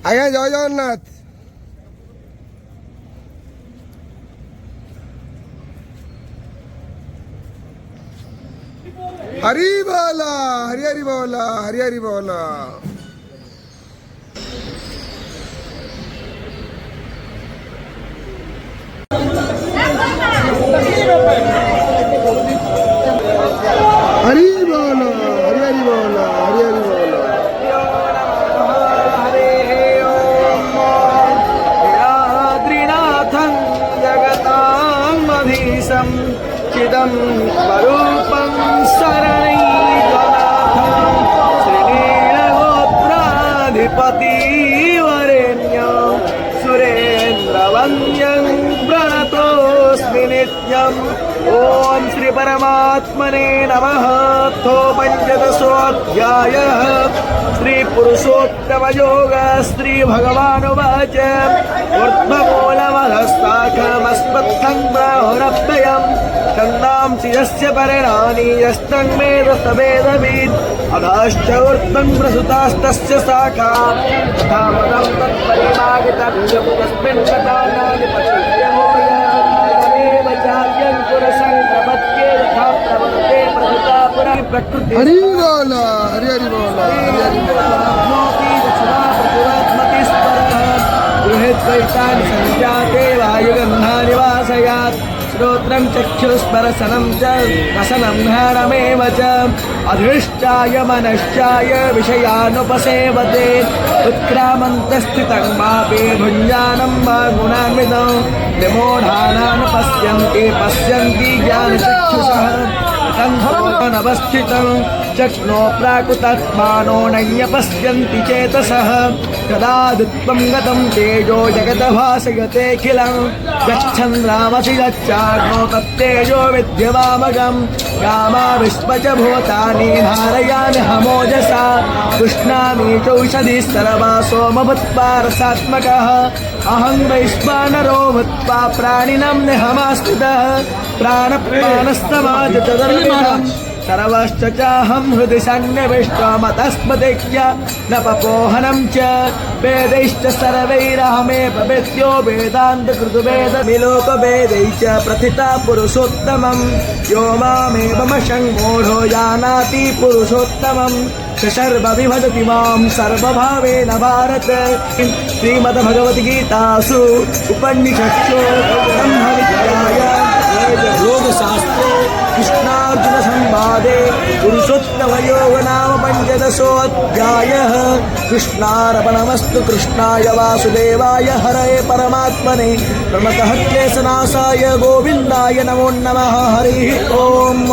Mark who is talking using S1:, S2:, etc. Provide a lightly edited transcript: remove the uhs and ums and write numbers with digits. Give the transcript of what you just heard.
S1: ଆଜ୍ଞା ଜୟ ଜଗନ୍ନାଥ। हरी बोला, हरी हरी बोला, हरी हरी बोला। हरी बोला, हरी हरी बोला, हरी हरी बोला।
S2: याद्रिनाथं जगतामधीशं चिदं स्वरूपं शरणैकनाथं श्रीनीलगोत्राधिपतिवरेण्यं सुरेन्द्रवन्द्यं प्रणतोऽस्मि नित्यम्। ओम श्री परमात्मने नमः। तो पंचदशोऽध्यायः श्री पुरुषोत्तम योग श्री भगवानुवाच ऊर्ध्वमूलमधस्ताखमस्मत्थं ब्राह्मणप्रयं छन्दांसि यस्य पर्णानि यस्तं वेद स वेदवित् अधश्च ऊर्ध्वं प्रसुतास्तस्य शाखा तथा पदं तत्परिमार्गितं तस्मिन् गतानानि पश्यन्ति प्रकृति।
S1: हरी बोला, हरी हरी बोला, हरी हरी बोला।
S2: गृहेद्वैतानि सञ्जाते वायुगन्धानिवासयात् श्रोत्रं चक्षुस्पर्शनं च रसनं घ्राणमेव च अधिष्ठाय मनश्चाय विषयानुपसेवते उत्क्रामन्तस्थितं मापे भुञ्जानं वा गुणान्वितं विमूढानानुपश्यन्ति पश्यन्ति ज्ञानचक्षुषः नवस्थितं चक्नो प्राकृतात्मानो नैन्यपश्यन्ति चेतसः कदादित्वं गतं तेजो जगद्भासयतेऽखिलं गच्छन् रामसि गच्छाग्नो तत्तेजो विद्यवामगं गामाविश्व च भूतानि धारयामि हमोजसा पुष्णामि चौषधिः सर्वा सोमभूत्वा रसात्मकः अहं वैश्वानरो भूत्वा प्राणिनां निहमास्थितः प्राणप्राणस्तमाजतदर्मिणम् सर्वश्च चाहं हृदि सन्निविष्टमतस्मदिज्ञ न पपोहनं च वेदैश्च सर्वैरहमेव वेद्यो वेदान्तकृतवेदविलोकवेदैः च प्रथिता पुरुषोत्तमं यो मामेवमशङ्मूढो जानाति पुरुषोत्तमं सर्वविभजति मां सर्वभावेन भारत। श्रीमद्भगवद्गीतासु उपनिषत्सु ब्रह्मविद्यायां योगशास्त्रे कृष्णार्जुन संवादे पुरुषोत्तमयोग नाम पंचदशोऽध्यायः। कृष्णार्पणमस्तु। कृष्णाय वासुदेवाय हरये परमात्मने प्रणतः क्लेशनाशाय गोविन्दाय नमो नमः। हरिः ओम्।